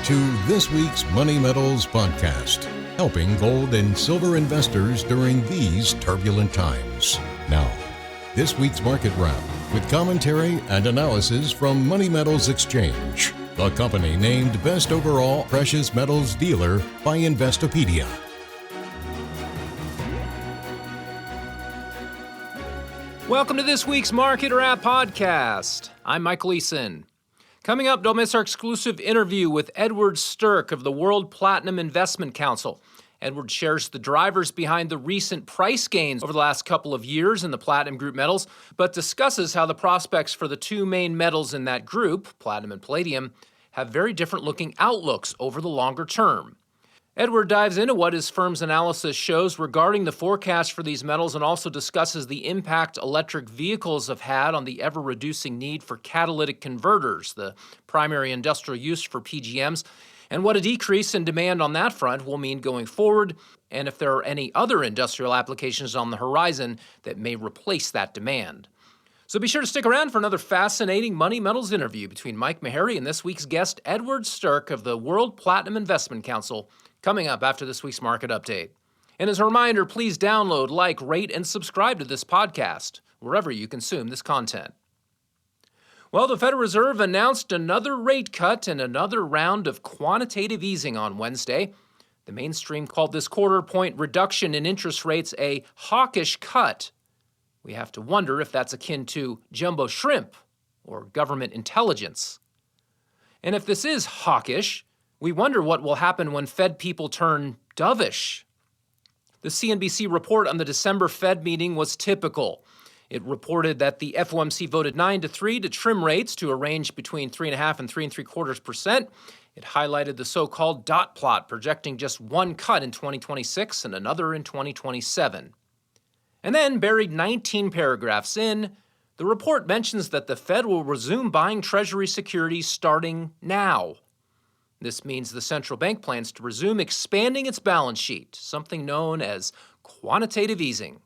to this week's Money Metals podcast, helping gold and silver investors during these turbulent times. Now, this week's market wrap with commentary and analysis from Money Metals Exchange, the company named Best Overall Precious Metals Dealer by Investopedia. Welcome to this week's Market Wrap podcast. I'm Michael Eason. Coming up, don't miss our exclusive interview with Edward Sterck of the World Platinum Investment Council. Edward shares the drivers behind the recent price gains over the last couple of years in the platinum group metals, but discusses how the prospects for the two main metals in that group, platinum and palladium, have very different looking outlooks over the longer term. Edward dives into what his firm's analysis shows regarding the forecast for these metals and also discusses the impact electric vehicles have had on the ever-reducing need for catalytic converters, the primary industrial use for PGMs, and what a decrease in demand on that front will mean going forward, and if there are any other industrial applications on the horizon that may replace that demand. So be sure to stick around for another fascinating Money Metals interview between Mike Meharry and this week's guest, Edward Sterck of the World Platinum Investment Council, coming up after this week's market update. And as a reminder, please download, like, rate, and subscribe to this podcast, wherever you consume this content. Well, the Federal Reserve announced another rate cut and another round of quantitative easing on Wednesday. The mainstream called this quarter-point reduction in interest rates a hawkish cut. We have to wonder if that's akin to jumbo shrimp or government intelligence. And if this is hawkish, we wonder what will happen when Fed people turn dovish. The CNBC report on the December Fed meeting was typical. It reported that the FOMC voted 9-3 to trim rates to a range between 3.5% and 3.75%. It highlighted the so-called dot plot, projecting just one cut in 2026 and another in 2027. And then, buried 19 paragraphs in, the report mentions that the Fed will resume buying Treasury securities starting now. This means the central bank plans to resume expanding its balance sheet, something known as quantitative easing.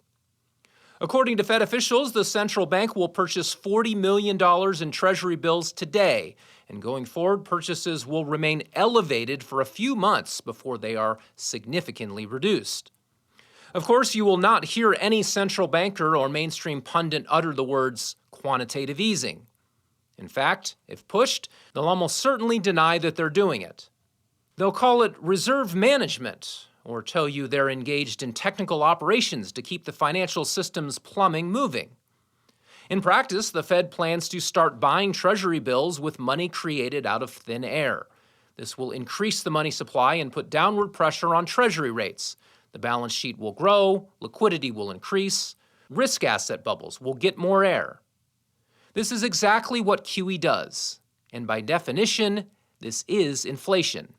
According to Fed officials, the central bank will purchase $40 million in Treasury bills today, and going forward, purchases will remain elevated for a few months before they are significantly reduced. Of course, you will not hear any central banker or mainstream pundit utter the words quantitative easing. In fact, if pushed, they'll almost certainly deny that they're doing it. They'll call it reserve management, or tell you they're engaged in technical operations to keep the financial system's plumbing moving. In practice, the Fed plans to start buying Treasury bills with money created out of thin air. This will increase the money supply and put downward pressure on Treasury rates. The balance sheet will grow, liquidity will increase, risk asset bubbles will get more air. This is exactly what QE does, and by definition, this is inflation.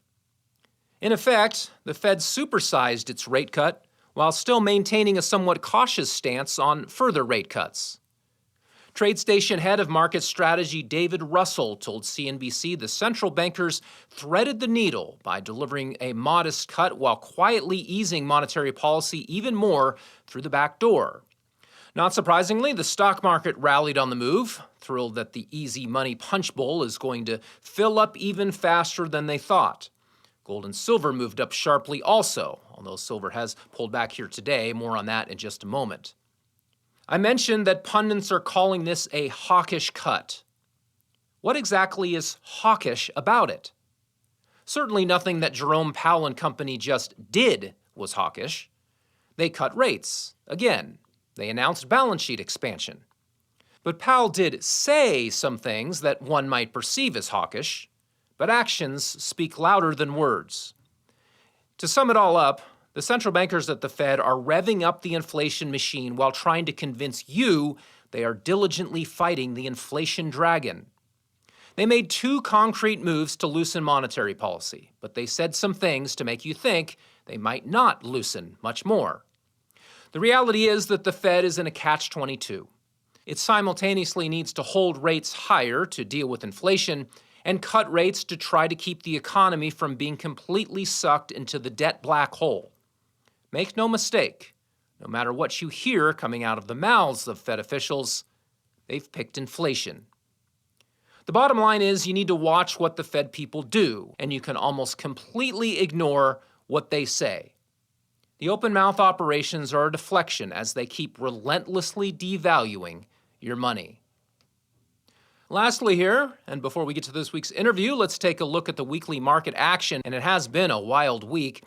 In effect, the Fed supersized its rate cut while still maintaining a somewhat cautious stance on further rate cuts. TradeStation head of market strategy David Russell told CNBC the central bankers threaded the needle by delivering a modest cut while quietly easing monetary policy even more through the back door. Not surprisingly, the stock market rallied on the move, thrilled that the easy money punch bowl is going to fill up even faster than they thought. Gold and silver moved up sharply also, although silver has pulled back here today. More on that in just a moment. I mentioned that pundits are calling this a hawkish cut. What exactly is hawkish about it? Certainly nothing that Jerome Powell and company just did was hawkish. They cut rates, again. They announced balance sheet expansion. But Powell did say some things that one might perceive as hawkish, but actions speak louder than words. To sum it all up, the central bankers at the Fed are revving up the inflation machine while trying to convince you they are diligently fighting the inflation dragon. They made two concrete moves to loosen monetary policy, but they said some things to make you think they might not loosen much more. The reality is that the Fed is in a catch-22. It simultaneously needs to hold rates higher to deal with inflation and cut rates to try to keep the economy from being completely sucked into the debt black hole. Make no mistake, no matter what you hear coming out of the mouths of Fed officials, they've picked inflation. The bottom line is you need to watch what the Fed people do, and you can almost completely ignore what they say. The open mouth operations are a deflection as they keep relentlessly devaluing your money. Lastly here, and before we get to this week's interview, let's take a look at the weekly market action, and it has been a wild week.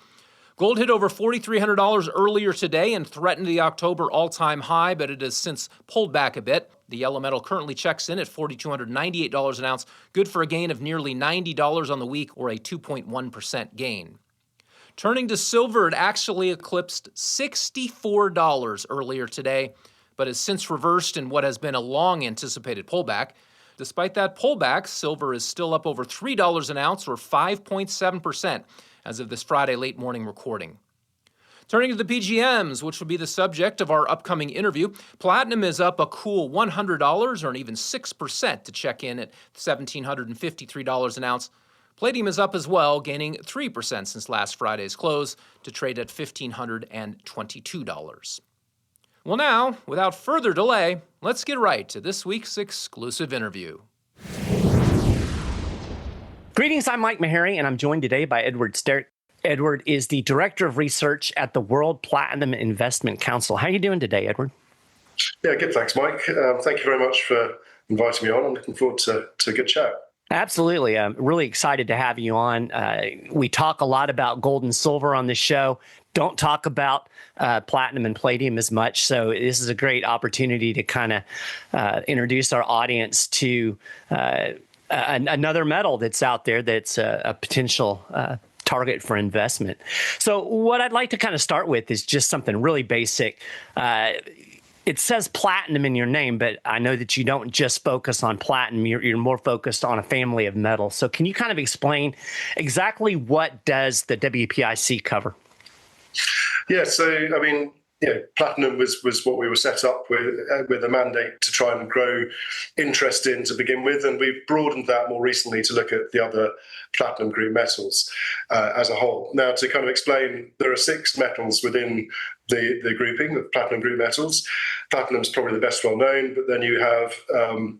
Gold hit over $4,300 earlier today and threatened the October all-time high, but it has since pulled back a bit. The yellow metal currently checks in at $4,298 an ounce, good for a gain of nearly $90 on the week, or a 2.1% gain. Turning to silver, it actually eclipsed $64 earlier today, but has since reversed in what has been a long-anticipated pullback. Despite that pullback, silver is still up over $3 an ounce, or 5.7%, as of this Friday late morning recording. Turning to the PGMs, which will be the subject of our upcoming interview, platinum is up a cool $100, or an even 6%, to check in at $1,753 an ounce. Palladium is up as well, gaining 3% since last Friday's close to trade at $1,522. Well now, without further delay, let's get right to this week's exclusive interview. Greetings, I'm Mike Meharry, and I'm joined today by Edward Sterck. Edward is the Director of Research at the World Platinum Investment Council. How are you doing today, Edward? Yeah, good, thanks, Mike. Thank you very much for inviting me on. I'm looking forward to a good chat. Absolutely. I'm really excited to have you on. We talk a lot about gold and silver on this show. Don't talk about platinum and palladium as much. So this is a great opportunity to kind of introduce our audience to another metal that's out there that's a potential target for investment. So what I'd like to kind of start with is just something really basic. It says platinum in your name, but I know that you don't just focus on platinum. You're more focused on a family of metals. So can you kind of explain exactly what does the WPIC cover? Yeah, so I mean, platinum was what we were set up with a mandate to try and grow interest in to begin with, and we've broadened that more recently to look at the other platinum group metals as a whole. Now, to kind of explain, there are 6 metals within the grouping of platinum group metals. Platinum's probably the best well known, but then you have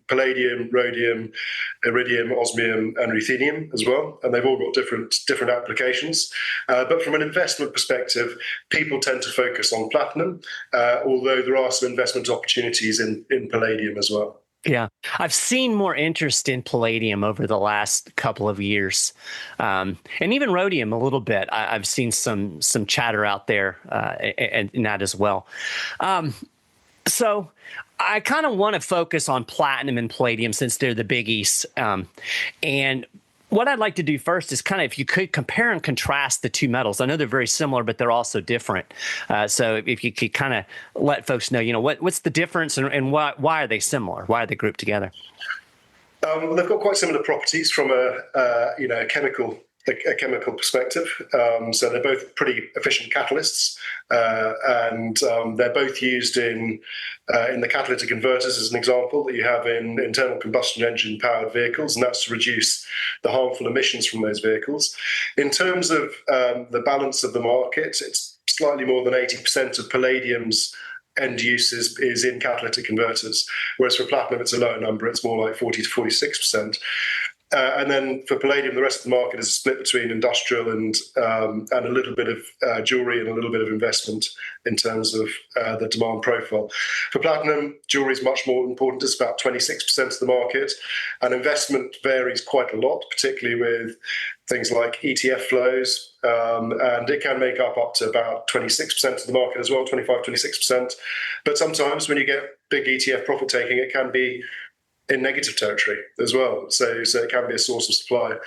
palladium, rhodium, iridium, osmium, and ruthenium as well, and they've all got different applications. But from an investment perspective, people tend to focus on platinum, although there are some investment opportunities in palladium as well. Yeah, I've seen more interest in palladium over the last couple of years, and even rhodium a little bit. I've seen some chatter out there in that as well. So I kind of want to focus on platinum and palladium since they're the biggies. And what I'd like to do first is kind of, if you could compare and contrast the two metals. I know they're very similar, but they're also different. So if you could kind of let folks know, what's the difference and why are they similar? Why are they grouped together? They've got quite similar properties from a chemical perspective. So they're both pretty efficient catalysts, and they're both used in the catalytic converters, as an example, that you have in internal combustion engine powered vehicles, and that's to reduce the harmful emissions from those vehicles. In terms of the balance of the market, it's slightly more than 80% of palladium's end use is in catalytic converters, whereas for platinum it's a lower number. It's more like 40 to 46%. And then for palladium, the rest of the market is a split between industrial and a little bit of jewelry and a little bit of investment in terms of the demand profile. For platinum, jewelry is much more important. It's about 26% of the market, and investment varies quite a lot, particularly with things like ETF flows, and it can make up to about 26% of the market as well, 25, 26%. But sometimes when you get big ETF profit taking, it can be in negative territory as well. So it can be a source of supply.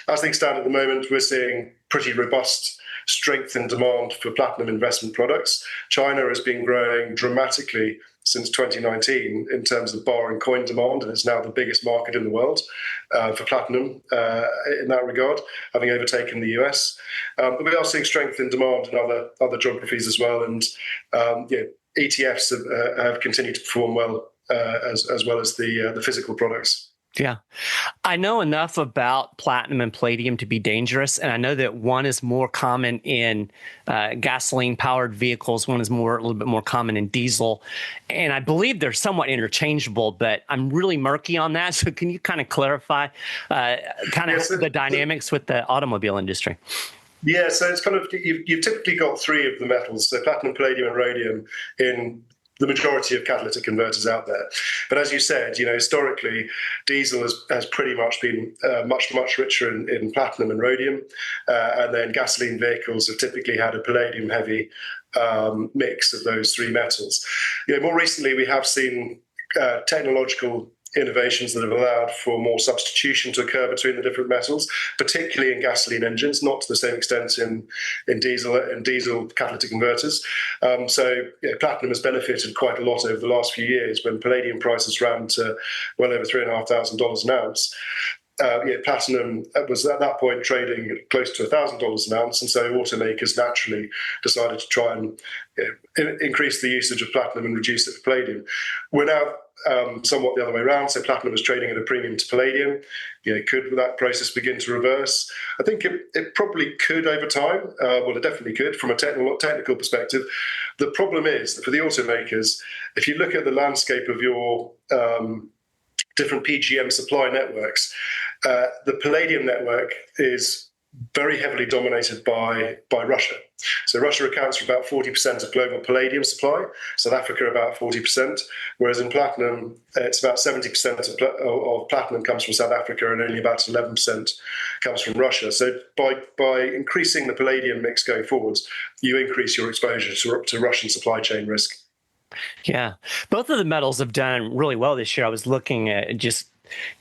As things stand at the moment, we're seeing pretty robust strength in demand for platinum investment products. China has been growing dramatically since 2019 in terms of bar and coin demand, and it's now the biggest market in the world for platinum in that regard, having overtaken the US. But we are seeing strength in demand in other geographies as well, and ETFs have continued to perform well, as well as the physical products. Yeah. I know enough about platinum and palladium to be dangerous, and I know that one is more common in gasoline-powered vehicles. One is a little bit more common in diesel, and I believe they're somewhat interchangeable. But I'm really murky on that. So can you kind of clarify the dynamics with the automobile industry? Yeah, so it's kind of you've typically got three of the metals, so platinum, palladium, and rhodium in the majority of catalytic converters out there. But as you said, historically, diesel has pretty much been much richer in platinum and rhodium, and then gasoline vehicles have typically had a palladium-heavy mix of those three metals. More recently, we have seen technological innovations that have allowed for more substitution to occur between the different metals, particularly in gasoline engines, not to the same extent in diesel catalytic converters. Platinum has benefited quite a lot over the last few years when palladium prices ran to well over $3,500 an ounce. Platinum was at that point trading close to $1,000 an ounce, and so automakers naturally decided to try and increase the usage of platinum and reduce it for palladium. We're now somewhat the other way around. So platinum is trading at a premium to palladium. Could that process begin to reverse? I think it probably could over time. Well, it definitely could from a technical perspective. The problem is that for the automakers, if you look at the landscape of your different PGM supply networks, the palladium network is very heavily dominated by Russia. So Russia accounts for about 40% of global palladium supply, South Africa about 40%, whereas in platinum, it's about 70% of platinum comes from South Africa and only about 11% comes from Russia. So by increasing the palladium mix going forwards, you increase your exposure to Russian supply chain risk. Yeah, both of the metals have done really well this year. I was looking at just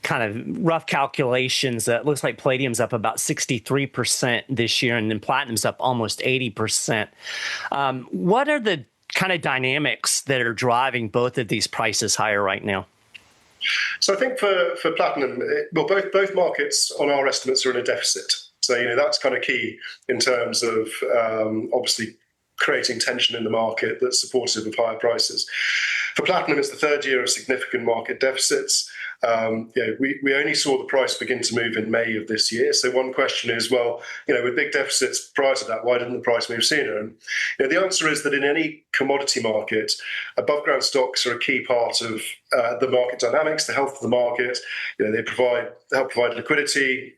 kind of rough calculations. It looks like palladium's up about 63% this year, and then platinum's up almost 80%. What are the kind of dynamics that are driving both of these prices higher right now? So I think for platinum, both markets on our estimates are in a deficit. So that's kind of key in terms of obviously creating tension in the market that's supportive of higher prices. For platinum, it's the third year of significant market deficits. We only saw the price begin to move in May of this year. So one question is, well, with big deficits prior to that, why didn't the price move sooner? And the answer is that in any commodity market, above ground stocks are a key part of the market dynamics, the health of the market. They help provide liquidity.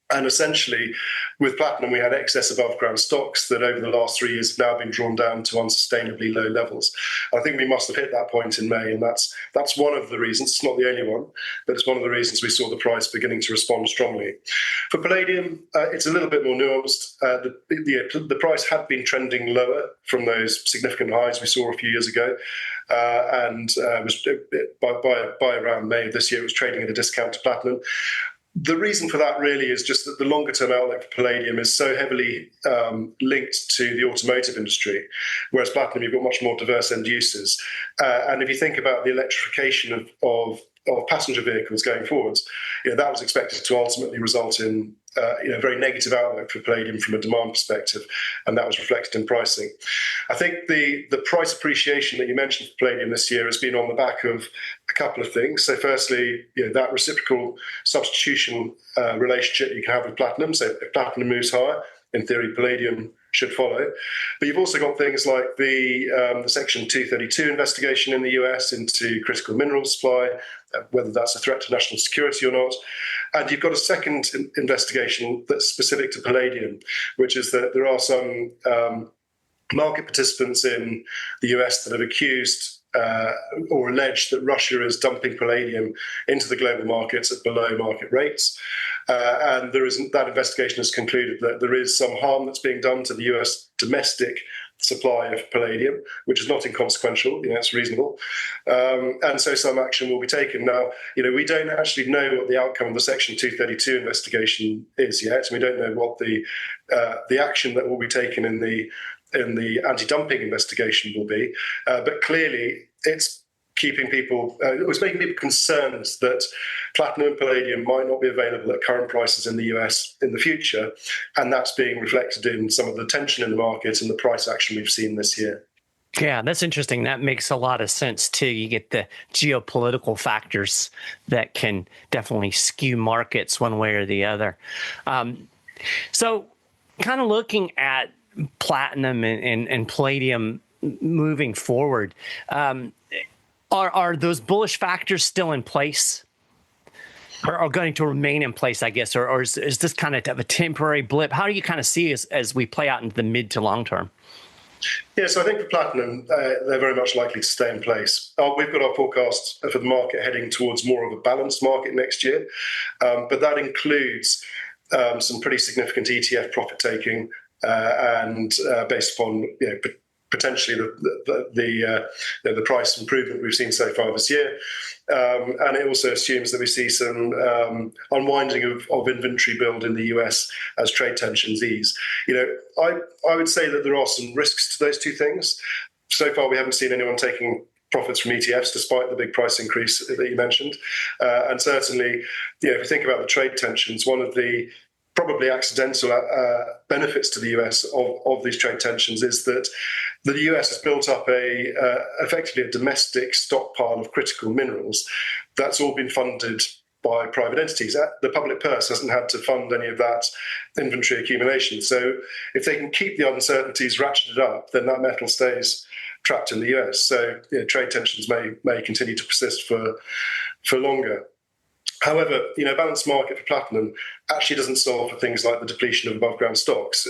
And essentially, with platinum, we had excess above ground stocks that over the last 3 years have now been drawn down to unsustainably low levels. I think we must have hit that point in May, and that's one of the reasons. It's not the only one, but it's one of the reasons we saw the price beginning to respond strongly. For palladium, it's a little bit more nuanced. The price had been trending lower from those significant highs we saw a few years ago, and was by around May of this year, it was trading at a discount to platinum. The reason for that really is just that the longer-term outlook for palladium is so heavily linked to the automotive industry, whereas platinum, you've got much more diverse end uses. And if you think about the electrification of passenger vehicles going forwards, that was expected to ultimately result in a very negative outlook for palladium from a demand perspective, and that was reflected in pricing. I think the price appreciation that you mentioned for palladium this year has been on the back of a couple of things. So firstly, that reciprocal substitution relationship you can have with platinum. So if platinum moves higher, in theory, palladium should follow. But you've also got things like the Section 232 investigation in the US into critical mineral supply, whether that's a threat to national security or not. And you've got a second investigation that's specific to palladium, which is that there are some market participants in the US that have accused or alleged that Russia is dumping palladium into the global markets at below market rates. And that investigation has concluded that there is some harm that's being done to the US domestic supply of palladium, which is not inconsequential. It's reasonable. And so some action will be taken. Now, we don't actually know what the outcome of the Section 232 investigation is yet. We don't know what the action that will be taken in the anti-dumping investigation will be. But clearly, it's making people concerned that platinum and palladium might not be available at current prices in the US in the future, and that's being reflected in some of the tension in the market and the price action we've seen this year. Yeah, that's interesting. That makes a lot of sense too. You get the geopolitical factors that can definitely skew markets one way or the other. So kind of looking at platinum and palladium moving forward, are those bullish factors still in place? Or are going to remain in place, I guess, or is this kind of a temporary blip? How do you kind of see as we play out into the mid to long term? Yeah, so I think for platinum, they're very much likely to stay in place. We've got our forecast for the market heading towards more of a balanced market next year, but that includes some pretty significant ETF profit taking and based upon potentially the price improvement we've seen so far this year. And it also assumes that we see some unwinding of inventory build in the US as trade tensions ease. I would say that there are some risks to those two things. So far, we haven't seen anyone taking profits from ETFs, despite the big price increase that you mentioned. And certainly, if you think about the trade tensions, one of the probably accidental benefits to the US of these trade tensions is that the US has built up effectively a domestic stockpile of critical minerals that's all been funded by private entities. The public purse hasn't had to fund any of that inventory accumulation. So if they can keep the uncertainties ratcheted up, then that metal stays trapped in the US. So trade tensions may continue to persist for longer. However, balanced market for platinum actually doesn't solve for things like the depletion of above ground stocks.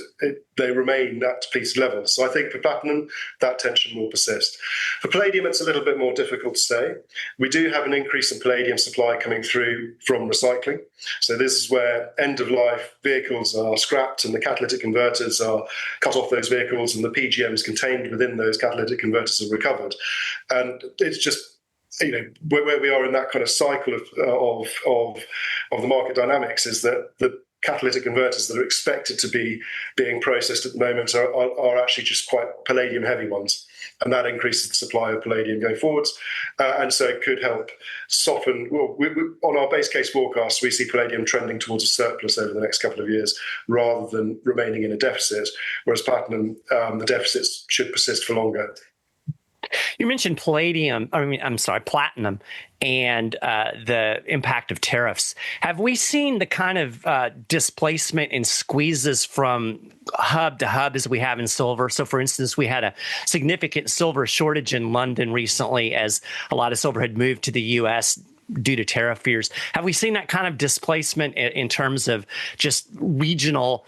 They remain at depleted levels. So I think for platinum, that tension will persist. For palladium, it's a little bit more difficult to say. We do have an increase in palladium supply coming through from recycling. So this is where end-of-life vehicles are scrapped and the catalytic converters are cut off those vehicles and the PGMs contained within those catalytic converters are recovered. And it's just where we are in that kind of cycle of the market dynamics is that the catalytic converters that are expected to be being processed at the moment are actually just quite palladium heavy ones. And that increases the supply of palladium going forwards. And so it could help soften. Well, on our base case forecast, we see palladium trending towards a surplus over the next couple of years rather than remaining in a deficit, whereas platinum, the deficits should persist for longer. You mentioned platinum and the impact of tariffs. Have we seen the kind of displacement and squeezes from hub to hub as we have in silver? So, for instance, we had a significant silver shortage in London recently as a lot of silver had moved to the U.S. due to tariff fears. Have we seen that kind of displacement in terms of just regional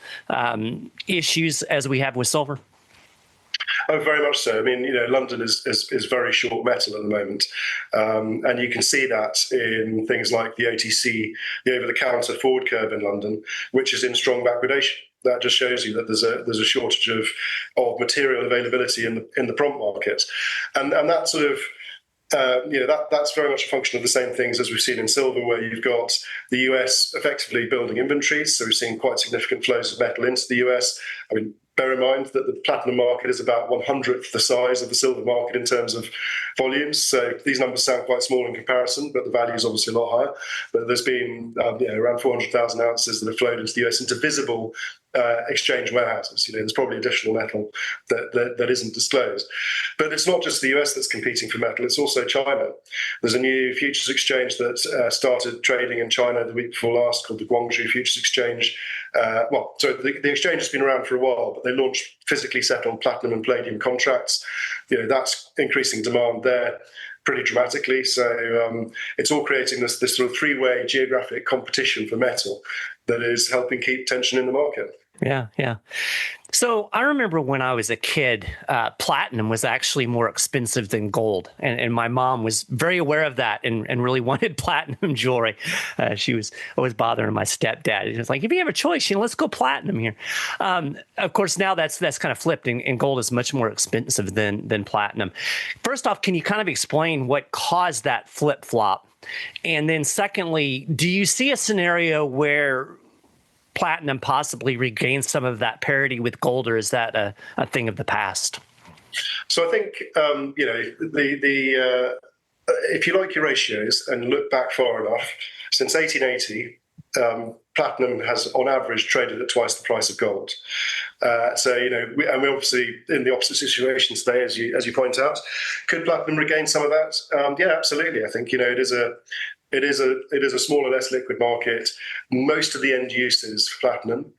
issues as we have with silver? Oh, very much so. I mean, London is very short metal at the moment, and you can see that in things like the OTC, the over-the-counter forward curve in London, which is in strong backwardation. That just shows you that there's a shortage of material availability in the prompt market, and that sort of. That's very much a function of the same things as we've seen in silver, where you've got the US effectively building inventories. So we've seen quite significant flows of metal into the US. I mean, bear in mind that the platinum market is about 1/100th the size of the silver market in terms of volumes. So these numbers sound quite small in comparison, but the value is obviously a lot higher. But there's been around 400,000 ounces that have flowed into the US into visible exchange warehouses. There's probably additional metal that isn't disclosed. But it's not just the US that's competing for metal, it's also China. There's a new futures exchange that started trading in China the week before last called the Guangzhou Futures Exchange. The exchange has been around for a while, but they launched physically settled platinum and palladium contracts. That's increasing demand there pretty dramatically. So it's all creating this sort of three-way geographic competition for metal that is helping keep tension in the market. Yeah. So I remember when I was a kid, platinum was actually more expensive than gold. And my mom was very aware of that and really wanted platinum jewelry. She was always bothering my stepdad. She was like, if you have a choice, let's go platinum here. Of course, now that's kind of flipped and gold is much more expensive than platinum. First off, can you kind of explain what caused that flip-flop? And then secondly, do you see a scenario where platinum possibly regains some of that parity with gold, or is that a thing of the past? So I think if you like your ratios and look back far enough, since 1880, platinum has, on average, traded at twice the price of gold. So, we're obviously in the opposite situation today, as you point out. Could platinum regain some of that? Yeah, absolutely. I think, it is a smaller, less liquid market. Most of the end uses for platinum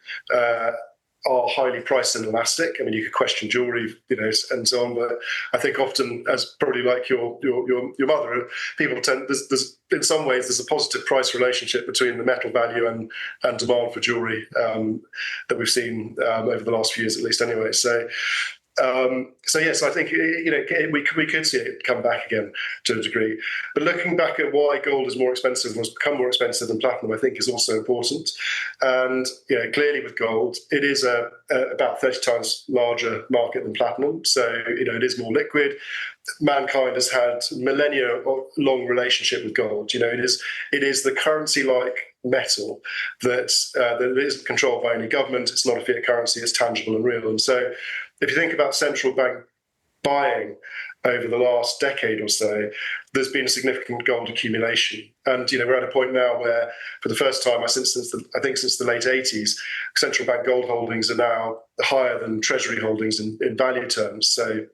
are highly price inelastic. I mean, you could question jewelry, and so on, but I think often, as probably like your mother, people tend, there's in some ways there's a positive price relationship between the metal value and demand for jewelry that we've seen over the last few years, at least anyway. So yes, I think we could see it come back again to a degree. But looking back at why gold is more expensive, has become more expensive than platinum, I think is also important. And clearly with gold, it is about 30 times larger market than platinum. So it is more liquid. Mankind has had millennia-long relationship with gold. It is the currency-like metal that isn't controlled by any government. It's not a fiat currency. It's tangible and real. And so, if you think about central bank buying over the last decade or so, there's been a significant gold accumulation. And we're at a point now where, for the first time, since the late 80s, central bank gold holdings are now higher than treasury holdings in value terms. So,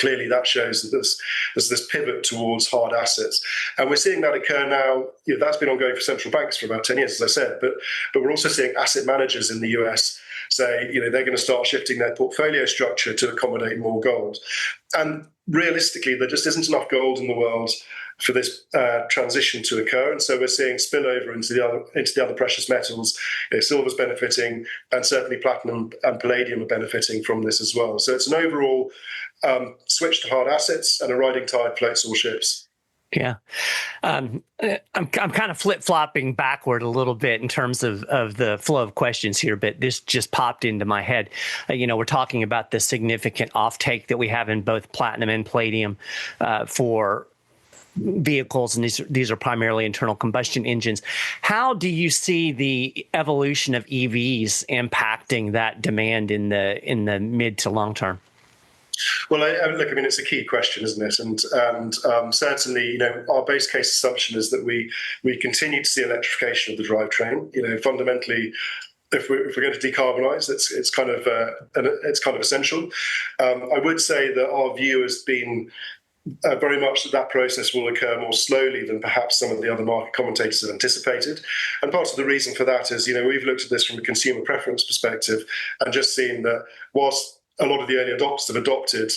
clearly that shows that there's this pivot towards hard assets. And we're seeing that occur now. That's been ongoing for central banks for about 10 years, as I said. But we're also seeing asset managers in the US say, they're going to start shifting their portfolio structure to accommodate more gold. And realistically, there just isn't enough gold in the world for this transition to occur. And so we're seeing spillover into the other precious metals. Silver's benefiting, and certainly platinum and palladium are benefiting from this as well. So it's an overall switch to hard assets, and a rising tide floats all ships. Yeah. I'm kind of flip-flopping backward a little bit in terms of the flow of questions here, but this just popped into my head. We're talking about the significant offtake that we have in both platinum and palladium for vehicles, and these are primarily internal combustion engines. How do you see the evolution of EVs impacting that demand in the mid to long term? Well, it's a key question, isn't it? And certainly, our base case assumption is that we continue to see electrification of the drivetrain. Fundamentally, if we're going to decarbonise, it's kind of essential. I would say that our view has been very much that process will occur more slowly than perhaps some of the other market commentators have anticipated. And part of the reason for that is, we've looked at this from a consumer preference perspective and just seen that whilst a lot of the early adopters have adopted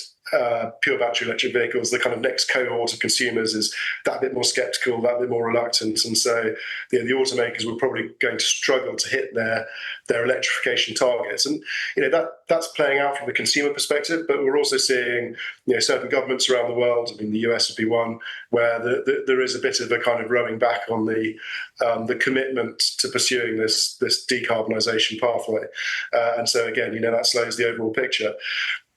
pure battery electric vehicles, the kind of next cohort of consumers is that bit more skeptical, that bit more reluctant. And so the automakers were probably going to struggle to hit their electrification targets. And that's playing out from the consumer perspective, but we're also seeing certain governments around the world, the US would be one, where there is a bit of a kind of rowing back on the commitment to pursuing this decarbonisation pathway. And so again, that slows the overall picture.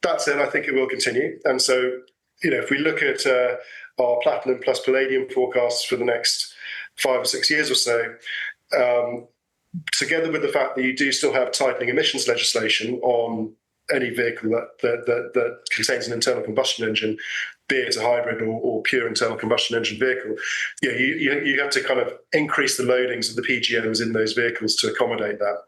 That said, I think it will continue. And so, if we look at our platinum plus palladium forecasts for the next 5 or 6 years or so, together with the fact that you do still have tightening emissions legislation on any vehicle that contains an internal combustion engine, be it a hybrid or pure internal combustion engine vehicle, you have to kind of increase the loadings of the PGMs in those vehicles to accommodate that.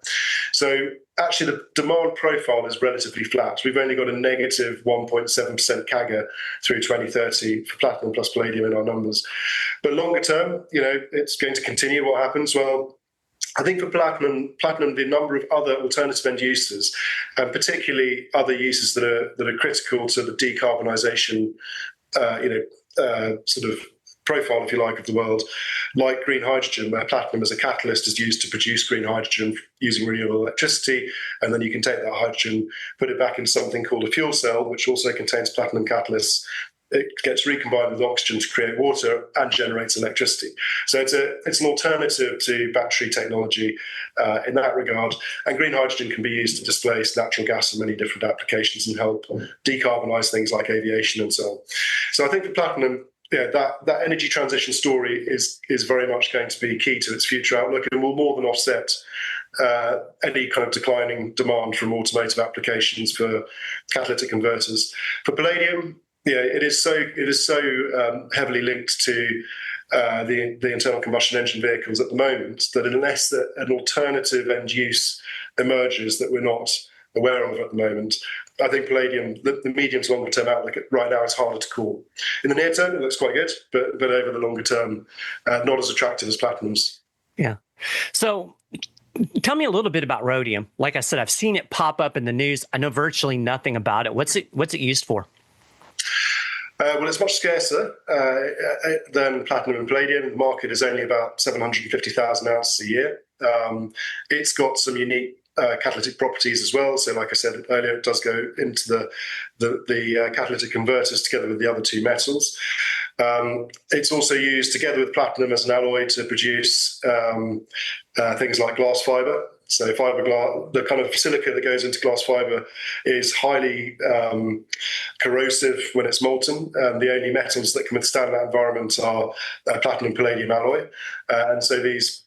So actually the demand profile is relatively flat. We've only got a negative 1.7% CAGR through 2030 for platinum plus palladium in our numbers. But longer term, it's going to continue. What happens? Well, I think for platinum, the number of other alternative end uses, and particularly other uses that are critical to the decarbonisation, sort of profile, if you like, of the world, like green hydrogen, where platinum as a catalyst is used to produce green hydrogen using renewable electricity, and then you can take that hydrogen, put it back into something called a fuel cell, which also contains platinum catalysts. It gets recombined with oxygen to create water and generates electricity. So it's an alternative to battery technology in that regard. And green hydrogen can be used to displace natural gas in many different applications and help decarbonise things like aviation and so on. So I think for platinum, that energy transition story is very much going to be key to its future outlook, and will more than offset any kind of declining demand from automotive applications for catalytic converters. For palladium, it is so heavily linked to the internal combustion engine vehicles at the moment, that unless an alternative end use emerges that we're not aware of at the moment, I think palladium, the medium to longer term outlook right now is harder to call. In the near term, it looks quite good, but over the longer term, not as attractive as platinums. Yeah. So tell me a little bit about rhodium. Like I said, I've seen it pop up in the news. I know virtually nothing about it. What's it used for? Well, it's much scarcer than platinum and palladium. The market is only about 750,000 ounces a year. It's got some unique catalytic properties as well. So, like I said earlier, it does go into the catalytic converters together with the other two metals. It's also used together with platinum as an alloy to produce things like glass fiber. So fiberglass, the kind of silica that goes into glass fiber is highly corrosive when it's molten. The only metals that can withstand that environment are platinum palladium alloy. And so these,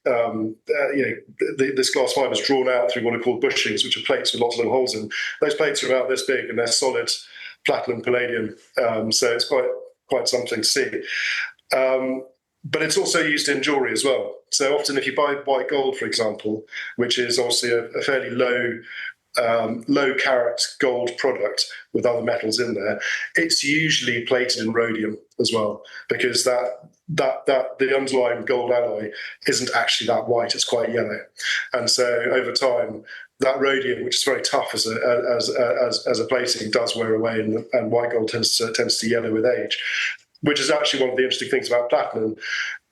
this glass fiber is drawn out through what are called bushings, which are plates with lots of little holes in. Those plates are about this big and they're solid platinum palladium. So it's quite something to see. But it's also used in jewelry as well. So often if you buy white gold, for example, which is obviously a fairly low carat gold product with other metals in there, it's usually plated in rhodium as well, because the underlying gold alloy isn't actually that white, it's quite yellow. And so over time, that rhodium, which is very tough as a plating, does wear away, and white gold tends to yellow with age. Which is actually one of the interesting things about platinum.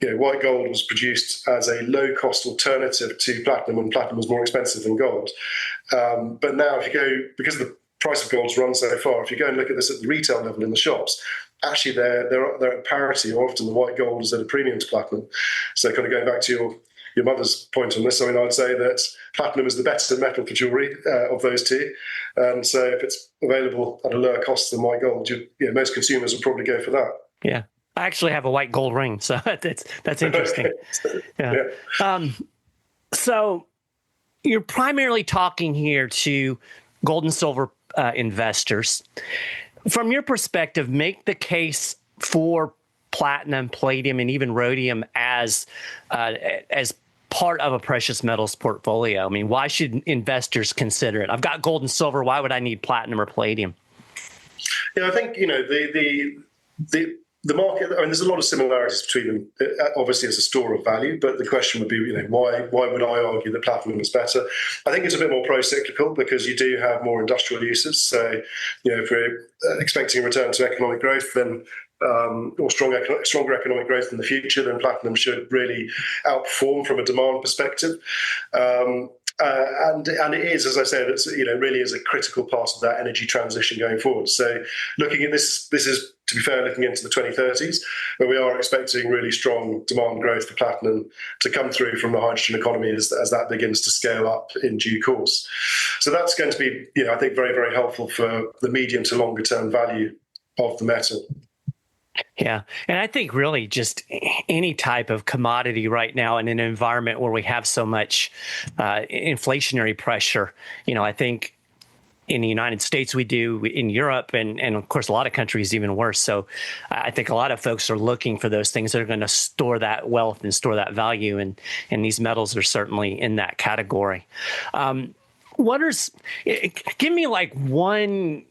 White gold was produced as a low-cost alternative to platinum when platinum was more expensive than gold. But now, if you go, because the price of gold's run so far, if you go and look at this at the retail level in the shops, actually they're at parity, or often the white gold is at a premium to platinum. So kind of going back to your mother's point on this, I mean, I'd say that platinum is the better metal for jewelry of those two. And so if it's available at a lower cost than white gold, most consumers will probably go for that. Yeah, I actually have a white gold ring, so that's interesting. Yeah. So you're primarily talking here to gold and silver investors. From your perspective, make the case for platinum, palladium, and even rhodium as part of a precious metals portfolio. I mean, why should investors consider it? I've got gold and silver. Why would I need platinum or palladium? Yeah, I think the market, I mean, there's a lot of similarities between them, obviously as a store of value, but the question would be, why would I argue that platinum is better? I think it's a bit more pro-cyclical because you do have more industrial uses. So, if we're expecting a return to economic growth, then or stronger economic growth in the future, then platinum should really outperform from a demand perspective. And it is, as I said, it's really is a critical part of that energy transition going forward. So looking at this is, to be fair, looking into the 2030s, where we are expecting really strong demand growth for platinum to come through from the hydrogen economy as that begins to scale up in due course. So that's going to be, I think, very, very helpful for the medium to longer term value of the metal. Yeah. And I think really just any type of commodity right now in an environment where we have so much inflationary pressure, I think in the United States we do, in Europe, and of course a lot of countries even worse. So I think a lot of folks are looking for those things that are going to store that wealth and store that value. And these metals are certainly in that category. Give me like one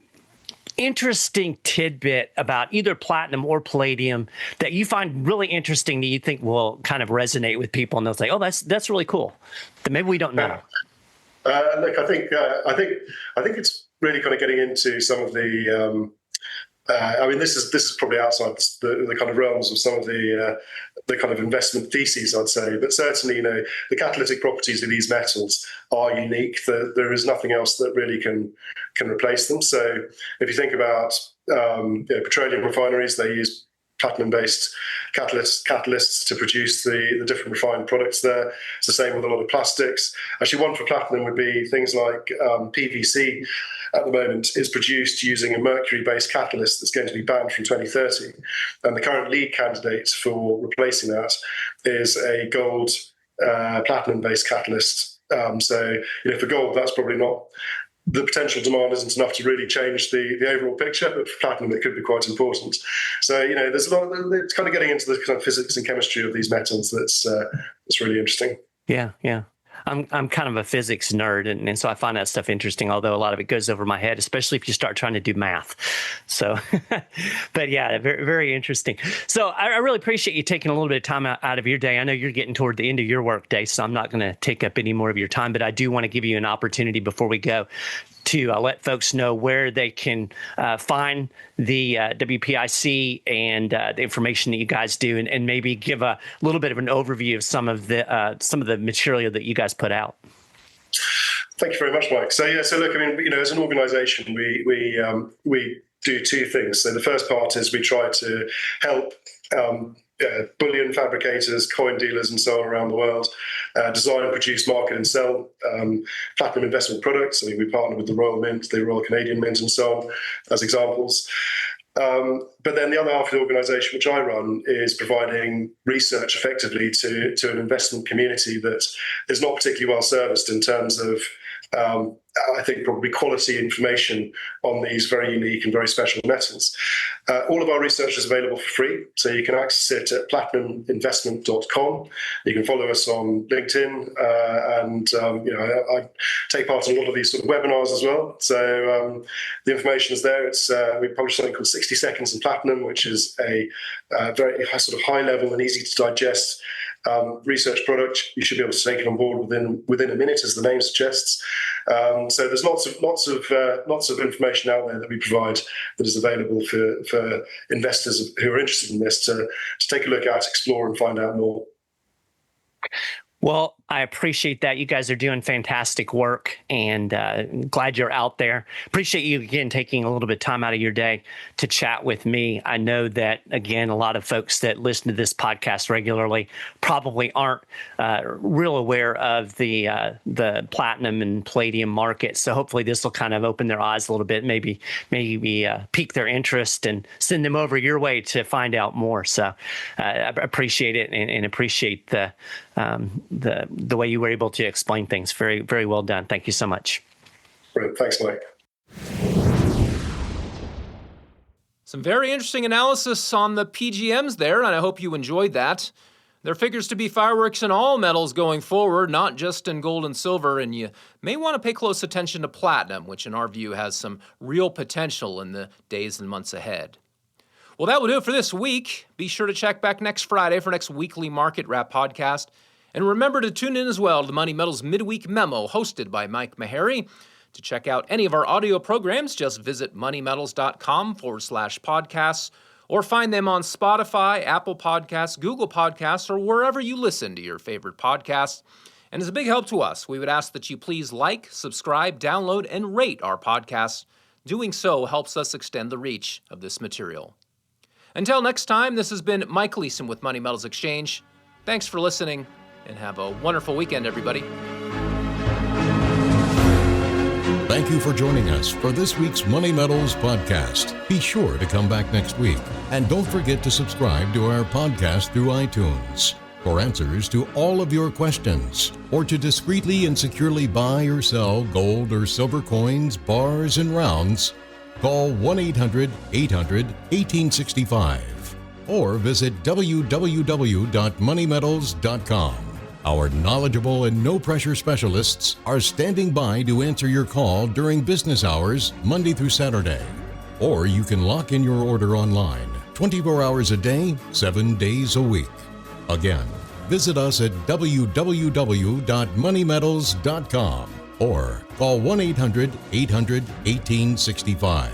interesting tidbit about either platinum or palladium that you find really interesting that you think will kind of resonate with people, and they'll say, "Oh, that's really cool," that maybe we don't know. Look, I think it's really kind of getting into some of the. This is probably outside the kind of realms of some of the kind of investment theses, I'd say. But certainly, the catalytic properties of these metals are unique. There is nothing else that really can replace them. So if you think about petroleum refineries, they use platinum-based catalysts to produce the different refined products there. It's the same with a lot of plastics. Actually, one for platinum would be things like PVC. At the moment, is produced using a mercury-based catalyst that's going to be banned from 2030. And the current lead candidate for replacing that is a gold platinum-based catalyst. So, for gold, that's probably not the potential demand isn't enough to really change the overall picture, but for platinum it could be quite important. So, there's a lot. It's kind of getting into the kind of physics and chemistry of these metals that's really interesting. Yeah. I'm kind of a physics nerd, and so I find that stuff interesting, although a lot of it goes over my head, especially if you start trying to do math. So, but yeah, very, very interesting. So I really appreciate you taking a little bit of time out of your day. I know you're getting toward the end of your work day, so I'm not going to take up any more of your time, but I do want to give you an opportunity before we go to let folks know where they can find the WPIC and the information that you guys do, and maybe give a little bit of an overview of some of the material that you guys put out. Thank you very much, Mike. So look, I mean, as an organisation, we do two things. So the first part is we try to help bullion fabricators, coin dealers, and so on around the world design, produce, market, and sell platinum investment products. I mean, we partner with the Royal Mint, the Royal Canadian Mint, and so on as examples. But then the other half of the organisation, which I run, is providing research effectively to an investment community that is not particularly well serviced in terms of, I think, probably quality information on these very unique and very special metals. All of our research is available for free, so you can access it at platinuminvestment.com. You can follow us on LinkedIn, and I take part in a lot of these sort of webinars as well. So the information is there. We publish something called 60 Seconds in Platinum, which is a very sort of high level and easy to digest research product. You should be able to take it on board within a minute, as the name suggests. So there's lots of information out there that we provide that is available for investors who are interested in this to take a look at, explore, and find out more. Well, I appreciate that. You guys are doing fantastic work, and glad you're out there. Appreciate you, again, taking a little bit of time out of your day to chat with me. I know that, again, a lot of folks that listen to this podcast regularly probably aren't real aware of the platinum and palladium market. So hopefully this will kind of open their eyes a little bit, maybe pique their interest and send them over your way to find out more. So I appreciate it, and appreciate the way you were able to explain things. Very, very well done. Thank you so much. Brilliant. Thanks, Mike. Some very interesting analysis on the PGMs there, and I hope you enjoyed that. There figures to be fireworks in all metals going forward, not just in gold and silver, and you may want to pay close attention to platinum, which in our view has some real potential in the days and months ahead. Well, that will do it for this week. Be sure to check back next Friday for next weekly Market Wrap podcast. And remember to tune in as well to the Money Metals Midweek Memo hosted by Mike Maharrey. To check out any of our audio programs, just visit moneymetals.com/podcasts or find them on Spotify, Apple Podcasts, Google Podcasts, or wherever you listen to your favorite podcasts. And as a big help to us, we would ask that you please like, subscribe, download, and rate our podcasts. Doing so helps us extend the reach of this material. Until next time, this has been Mike Leeson with Money Metals Exchange. Thanks for listening, and have a wonderful weekend, everybody. Thank you for joining us for this week's Money Metals podcast. Be sure to come back next week. And don't forget to subscribe to our podcast through iTunes. For answers to all of your questions, or to discreetly and securely buy or sell gold or silver coins, bars, and rounds, call 1-800-800-1865 or visit www.moneymetals.com. Our knowledgeable and no-pressure specialists are standing by to answer your call during business hours, Monday through Saturday. Or you can lock in your order online, 24 hours a day, 7 days a week. Again, visit us at www.moneymetals.com or call 1-800-800-1865.